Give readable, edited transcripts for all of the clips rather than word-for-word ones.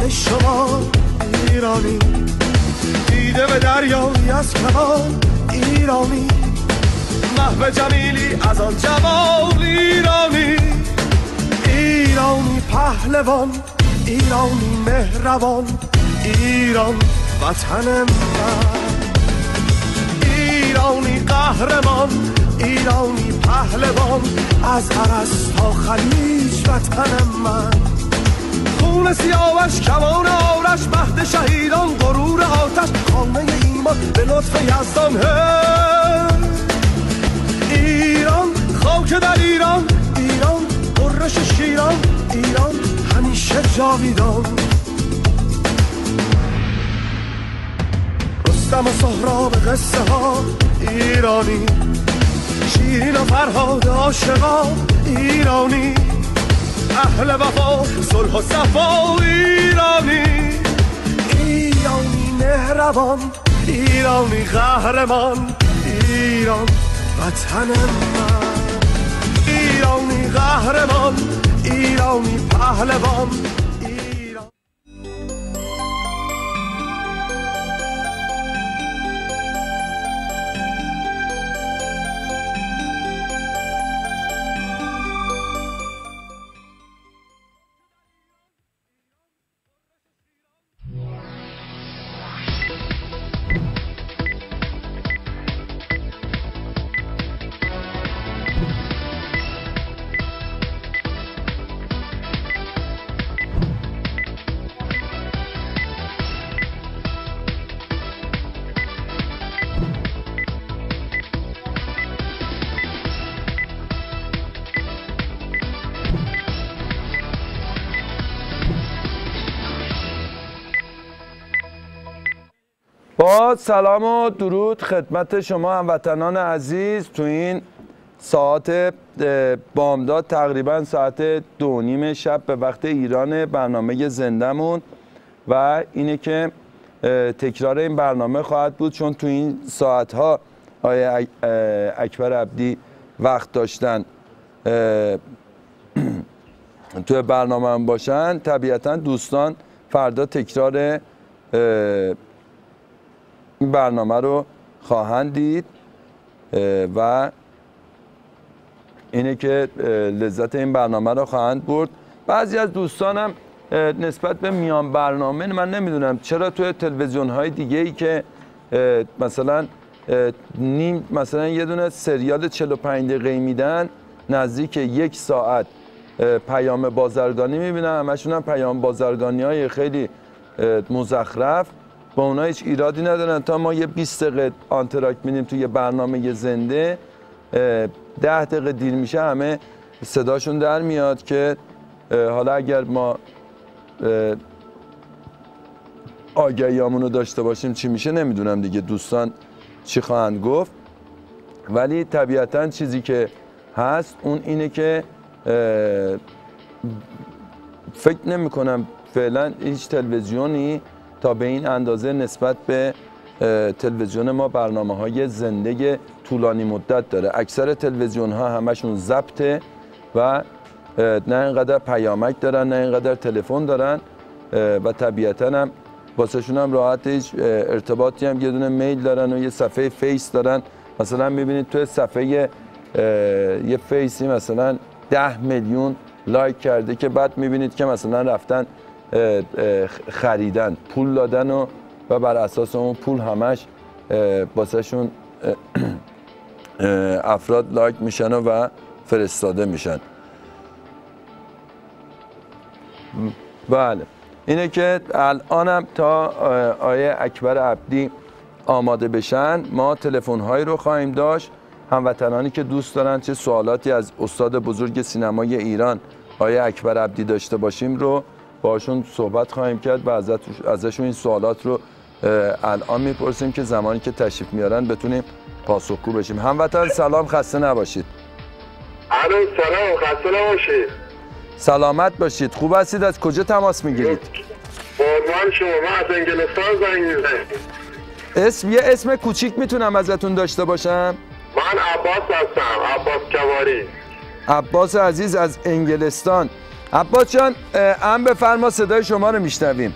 شما ایرانی، دیده به دریایی از کمان ایرانی، محو جمیلی از آن جمال ایرانی، ایرانی پهلوان، ایرانی مهربان، ایران وطن من، ایرانی قهرمان، ایرانی پهلوان، از عرس تا خلیج وطن من، خون سیاوش کمان آرش، مهد شهیدان غرور آتش، خانه ایمان به لطف یزدان ایران، خاک در ایران، ایران قرش شیران، ایران همیشه جاویدان، رستم و سهراب قصه ها ایرانی، شیرین و فرهاد عاشقا ایرانی، اهل وفا صلح و صفا ایرانی، ایرانی مهربان، ایرانی قهرمان، ایران وطن من، ایرانی قهرمان، ایرانی پهلوان، ایران. با سلام و درود خدمت شما هموطنان عزیز، تو این ساعت بامداد تقریبا ساعت 2:30 شب به وقت ایران برنامه زندمون و اینه که تکرار این برنامه خواهد بود، چون تو این ساعتها آقای اکبر عبدی وقت داشتن تو برنامه هم باشن. طبیعتا دوستان فردا تکرار این برنامه رو خواهند دید و اینه که لذت این برنامه رو خواهند برد. بعضی از دوستانم نسبت به میان برنامه، من نمیدونم چرا توی تلویزیون های دیگه ای که مثلا مثلا یه دونه سریال 45 دقیقه‌ای میدن نزدیک 1 ساعت پیام بازرگانی میبینن، همشون هم پیام بازرگانی های خیلی مزخرف، با اونا هیچ ایرادی ندارن. تا ما یه 20 دقیقه آنتراکت میدیم توی یه برنامه زنده، 10 دقیقه دیر میشه همه صداشون در میاد که حالا اگر ما آگهیامون رو داشته باشیم چی میشه نمیدونم دیگه، دوستان چی خواهند گفت. ولی طبیعتا چیزی که هست اون اینه که فکر نمی کنم فعلا هیچ تلویزیونی تا به این اندازه نسبت به تلویزیون ما برنامه‌های زنده طولانی مدت داره. اکثر تلویزیون ها همشون ضبطه و نه اینقدر پیامک دارن نه اینقدر تلفن دارن و طبیعتا هم واسه شون هم راحت هیچ ارتباطی هم، یه دونه میل دارن و یه صفحه فیس دارن. مثلا میبینید توی صفحه یه فیسی مثلا 10 میلیون لایک کرده که بعد میبینید که مثلا رفتن خریدن، پول دادن و بر اساس اون پول همش واسه شون افراد لایک میشن و فرستاده میشن. بله اینه که الانم تا آیه اکبر عبدی آماده بشن ما تلفن هایی رو خواهیم داشت. هموطنانی که دوست دارن چه سوالاتی از استاد بزرگ سینمای ایران آیه اکبر عبدی داشته باشیم رو باشون صحبت خواهیم کرد و ازشون این سوالات رو الان میپرسیم که زمانی که تشریف میارن بتونیم پاسخگو بشیم. هموطن سلام، خسته نباشید. الو سلام، خسته نباشید. سلامت باشید. خوب هستید؟ از کجا تماس میگیرید؟ قربان شما، من از انگلستان زنگ میزنم. یه اسم کوچیک میتونم ازتون داشته باشم؟ من عباس هستم، عباس کواری. عباس عزیز از انگلستان. عباس جان ام بفرما صدای شما رو میشنویم.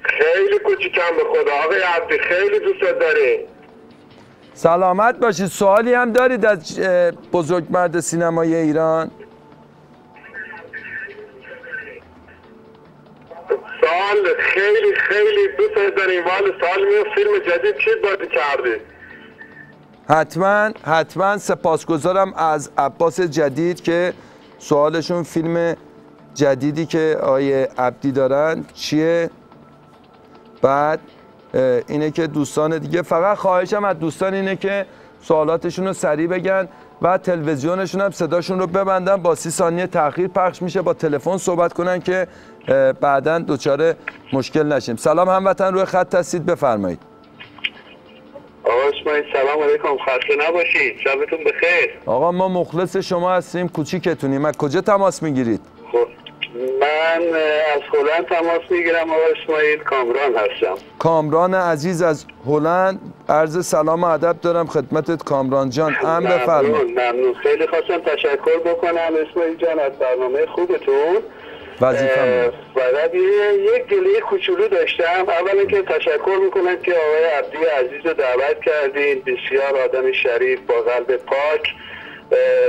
خیلی کوچیکم به خدا آقای عبدی، خیلی دوست داریم. سلامت باشید. سوالی هم دارید از بزرگمرد سینمای ایران؟ سال خیلی خیلی دوست داریم. ولی سال فیلم جدید چی بازی کردی؟ حتما سپاسگزارم از عباس جدید که سوالشون فیلم جدیدی که آقای عبدی دارن چیه. بعد اینه که دوستان دیگه، فقط خواهشم از دوستان اینه که سوالاتشون رو سریع بگن و تلویزیونشون هم صداشون رو ببندن. با 30 ثانیه تأخیر پخش میشه، با تلفن صحبت کنن که بعداً دچار مشکل نشیم. سلام هموطن، روی خط هستید، بفرمایید. آقا اسماعیل سلام علیکم، خسته نباشید، شبتون بخیر. آقا ما مخلص شما هستیم، کوچیکتونیم. از کجا تماس میگیرید؟ خب من از هلند تماس میگیرم آقا اسماعیل، کامران هستم. کامران عزیز از هلند، عرض سلام و ادب دارم خدمتت کامران جان. بفرمایید. ممنون. خیلی خواستم تشکر بکنم اسماعیل جان از برنامه خوبتون. وظیفه‌مه. فقط یک گله کوچولو داشتم. اولا که تشکر میکنم که آقای عبدی عزیز رو دعوت کردین. بسیار آدم شریف با قلب پاک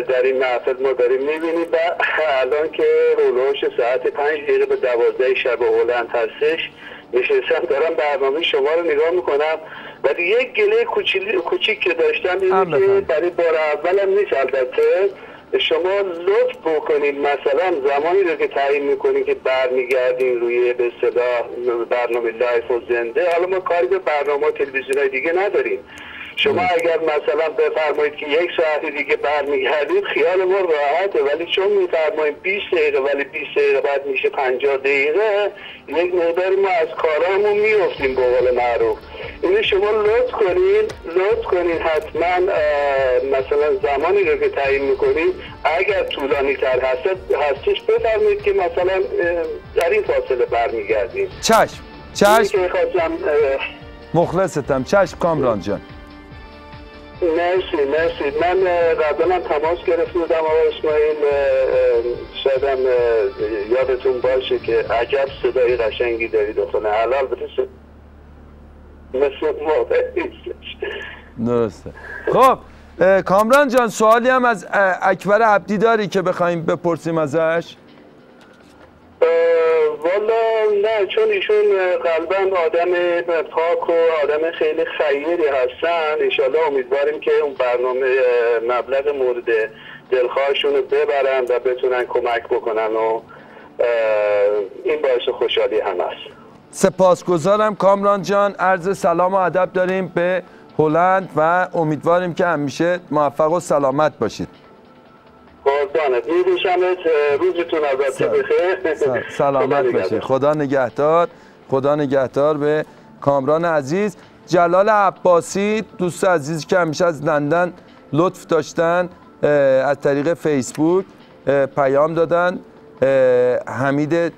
در این محفل ما داریم میبینیم. و الان که رولوش ساعت 5 دقیقه به 12 شب هلند هستش، نشستم دارم برنامه شما رو نگاه میکنم. ولی یک گله کوچیک که داشتم اینه که برای بار اولم نیست البته، شما لطف بکنید مثلا زمانی رو که تعیین میکنید که برمیگردین روی به اصطلاح برنامه لایف و زنده، حالا ما کاری به برنامه تلویزیونی دیگه نداریم، شما اگر مثلا بفرمایید که 1 ساعت دیگه برمیگردید خیال ما راحته، ولی چون میفرمایید 20 دقیقه ولی 20 دقیقه بعد میشه 50 دقیقه، یک مقداری ما از کارامون میافتیم به قول معروف. اینو شما لطف کنید حتما مثلا زمانی رو که تعیین میکنید اگر طولانی تر هستش بفرمایید که مثلا در این فاصله برمیگردیم. چشم مخلصتم. چشم کامران جان. مرسی. من قبلا تماس گرفته بودم آقا اسماعیل، شایدم یادتون باشه که عجب صدای قشنگی دارید و خونه حلال بتوسه مثل موقع درسته. خب کامران جان، سوالی هم از اکبر عبدی داری که بخوایم بپرسیم ازش؟ والا نه، چون ایشون قلباً آدم پاک و آدم خیلی خیری هستن. انشالله امیدواریم که اون برنامه مبلغ مورد دلخواهشون رو ببرن و بتونن کمک بکنن و این باعث خوشحالی هم است. سپاسگزارم کامران جان، عرض سلام و ادب داریم به هلند و امیدواریم که همیشه موفق و سلامت باشید. قربانت، می‌بوسمت، روزتون البته بخیر. سلامت باشید. خدا نگهدار به کامران عزیز. جلال عباسی دوست عزیزی که همیشه از لندن لطف داشتن از طریق فیسبوک پیام دادن. حمید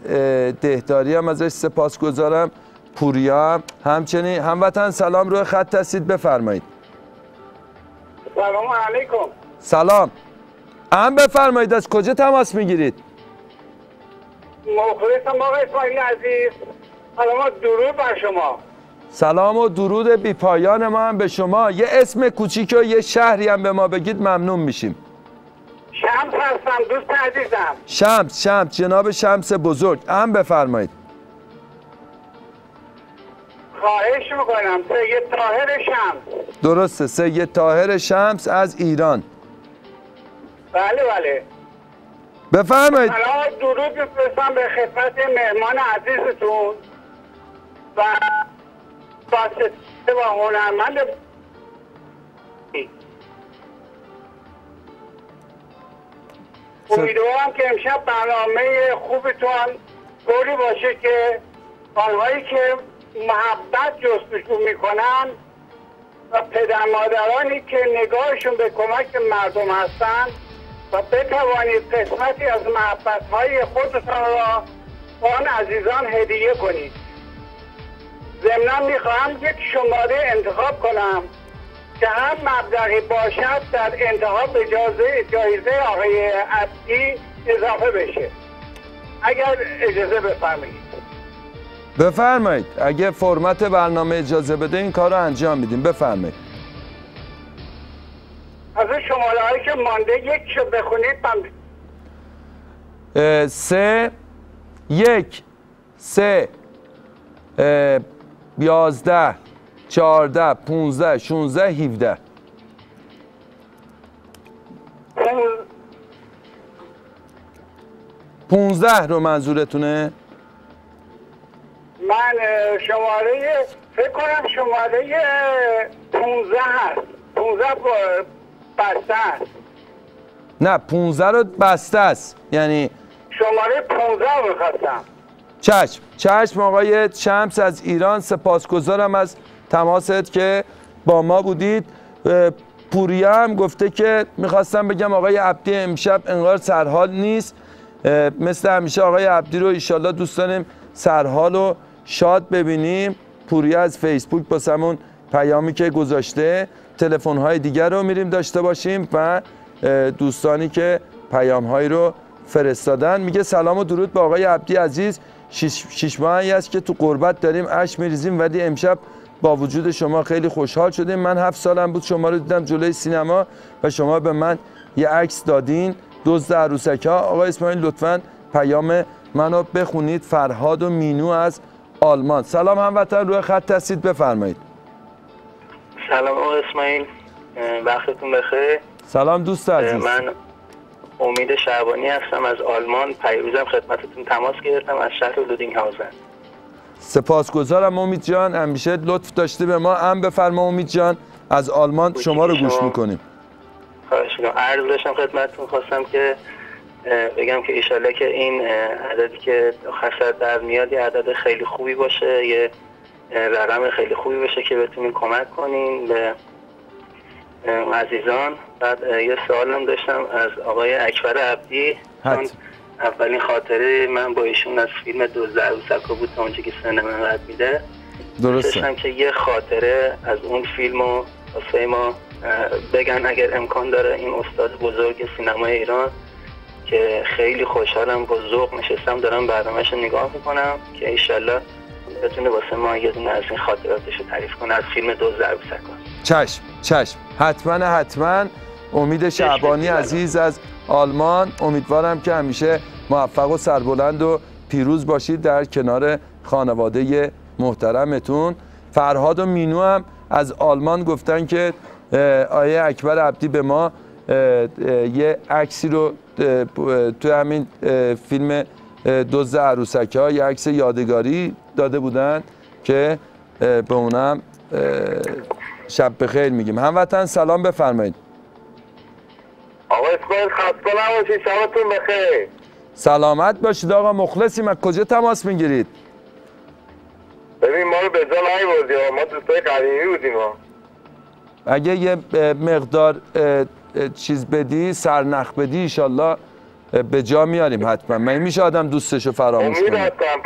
دهداری هم ازش سپاسگزارم. پوریا همچنین. هموطن سلام، روی خط هستید، بفرمایید. سلام علیکم. سلام. بفرمایید، از کجا تماس میگیرید؟ مخلصم آقا اسماعیل عزیز. سلام و درود بر شما. سلام و درود بی پایان ما هم به شما. یه اسم کوچیک و یه شهری هم به ما بگید ممنون میشیم. شمس هستم دوست عزیزم. شمس جناب شمس بزرگ. بفرمایید. خواهش میکنم. سید طاهر شمس. درسته، سید طاهر شمس از ایران. بله. بفرمایید. سلام درود میفرستم به خدمت مهمان عزیزتون و واسطه و هنرمند. امیدوارم که امشب برنامه خوبتون طوری باشه که آنهایی که محبت جستجو میکنن و پدر مادرانی که نگاهشون به کمک مردم هستن و بتوانید قسمتی از محبت‌های خودتان را به آن عزیزان هدیه کنید. ضمناً میخواهم یک شماره انتخاب کنم که هم مبلغی باشد در انتخاب جایزه آقای عبدی اضافه بشه. اگر اجازه بفرمایید. بفرمایید. اگه فرمت برنامه اجازه بده این کار رو انجام میدیم. بفرمایید. از شماره هایی که مانده یک شو بخونید. 3 1 3 11 14 15 16 17 15 رو منظورتونه؟ من شماره فکر کنم شماره 15 هست. 15 بسته است. نه 15 رو بسته است. یعنی شماره 15 رو میخواستم. چشم آقای شمس از ایران، سپاسگزارم از تماست که با ما بودید. پوریا هم گفته که میخواستم بگم آقای عبدی امشب انگار سرحال نیست. مثل همیشه آقای عبدی رو ایشالله دوست داریم سرحال و شاد ببینیم. پوریا از فیسبوک باسمون پیامی که گذاشته. تلفن‌های دیگر رو میریم داشته باشیم و دوستانی که پیام‌هایی رو فرستادن. میگه سلام و درود به آقای عبدی عزیز. 6 ماهی است که تو غربت داریم اشک میریزیم، ولی امشب با وجود شما خیلی خوشحال شدیم. من 7 سالم بود شما رو دیدم جلوی سینما و شما به من یه عکس دادین. دزد عروسک‌ها. آقای اسماعیل لطفاً پیام منو بخونید. فرهاد و مینو از آلمان. سلام هموطن، روی خط هستید، بفرمایید. سلام آقای اسماعیل، وقتتون بخیر. سلام دوست عزیز. من امید شعبانی هستم از آلمان. پیروزم خدمتتون تماس گرفتم از شهر لودینگهاوزن. سپاسگزارم امید جان، همیشه لطف داشته به ما. هم بفرما امید جان، از آلمان شما رو گوش میکنیم. خواهش میکنم. عرض داشتم خدمتتون، خواستم که بگم که ایشالله که این عددی که آخر در میاد یه عدد خیلی خوبی باشه، یه رقم خیلی خوبی باشه که بتونین کمک کنین به عزیزان. بعد یه سوالم داشتم از آقای اکبر عبدی. اولین خاطره من با ایشون از فیلم دزد عروسک‌ها بود تا اونجا که سن من رد میده. درسته. داشتم که یه خاطره از اون فیلمو واسه ما بگن اگر امکان داره. این استاد بزرگ سینمای ایران که خیلی خوشحالم با ذوق نشستم دارم برنامه‌شو نگاه میکنم که انشالله بتونه واسه ما یه دونه از این خاطراتشو تعریف کنه از فیلم دزد عروسک‌ها. چشم حتما. امید شعبانی عزیز از آلمان، امیدوارم که همیشه موفق و سربلند و پیروز باشید در کنار خانواده محترمتون. فرهاد و مینو هم از آلمان گفتن که آیه اکبر عبدی به ما یه عکسی رو تو همین فیلم دزد عروسک‌ها یه عکس یادگاری داده بودن که به اونم شب بخیر میگیم. هموطن سلام بفرمایید. آقا اسماعیل خسته نباشید، شبتون بخیر. سلامت باشید آقا، مخلصیم. از کجا تماس میگیرید؟ ببین ما رو به جا نیوردی، ما دوستای قدیمی بودیم. اگه یه مقدار چیز بدی، سرنخ بدی، ایشالله به جا میاریم حتما. من میشه آدم دوستشو فراموش کنه. امید هستم.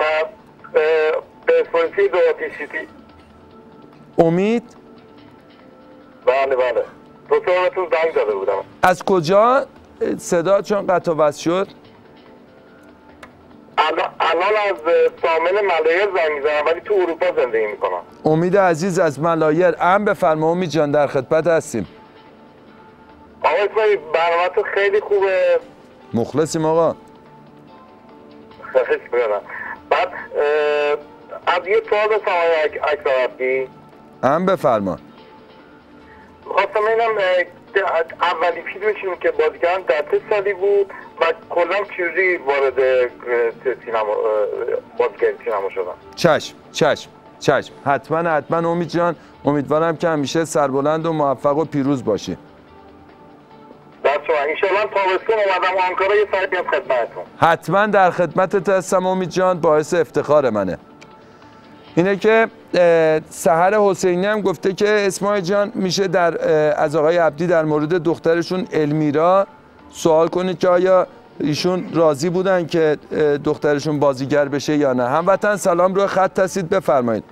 به اسپانسی دو آتیشیتی. امید؟ بله. دو سالتون زنگ داده بودم. از کجا؟ صدا چون قطع و وصل شد. الان از سامن ملایر زنگ میزنم ولی تو اروپا زندگی میکنم. امید عزیز از ملایر. بفرما امید جان، در خدمت هستیم. آقا اسماعیل برنامه‌تون خیلی خوبه. مخلصیم آقا. خیلی خوبه. بعد از یه سوال بسم آقای اکبر عبدی. بفرما. خواستم اینم اولی فیلمشون که بازی کردن در چه سالی بود و کلا چیزی وارد سینما بازیگری سینما شدن. چشم حتما امید جان، امیدوارم که همیشه سربلند و موفق و پیروز باشی. در شما انشالله تابستون اومدم آنکارا یه سری بیام خدمتتون. حتما در خدمتت هستم امید جان، باعث افتخار منه. اینه که سحر حسینی هم گفته که اسماعیل جان میشه از آقای عبدی در مورد دخترشون المیرا سوال کنید که آیا ایشون راضی بودن که دخترشون بازیگر بشه یا نه. هموطن سلام، روی خط هستید، بفرمایید.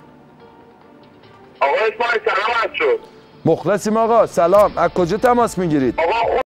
آقا اسماعیل سلام شد. مخلصیم آقا. سلام. از کجا تماس میگیرید؟ آقا